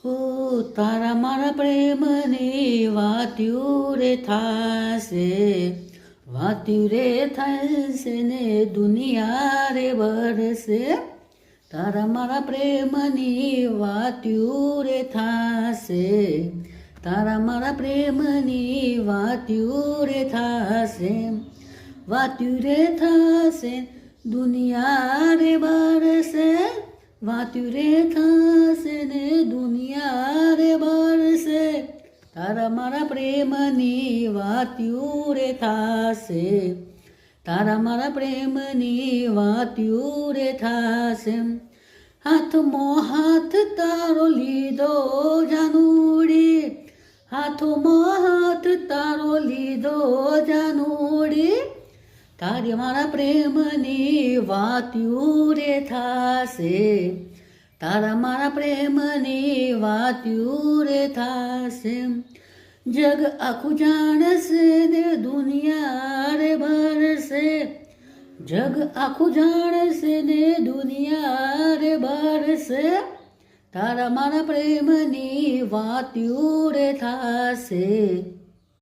હો તારા મારા પ્રેમની વાત્યું રે થાશે, વાત્યું રે થશે ને દુનિયા રે વરસે. તારા મારા પ્રેમની વાત્યું રે થાશે, તારા મારા પ્રેમની વાત્યું રે થાશે, વાત્યું રે થશે દુનિયા રે વરસે, વાત્યું રે થશે ને દુનિયા રે વરસે. તારા મારા પ્રેમની વાત્યું રે થાશે, તારા મારા પ્રેમની વાત્યું રે થાશે. હાથમાં હાથ તારો લીધો જાનુડી, હાથમાં હાથ તારો લીધો જાનુડી. તારે મારા પ્રેમની વાત્યું રે થાશે, તારા મારા પ્રેમની વાત્યું રે થાશે. જગ આખું જાણશે ને દુનિયા રે ભરશે, જગ આખું જાણશે ને દુનિયા રે ભરશે. તારા મારા પ્રેમની વાત્યું રે થાશે.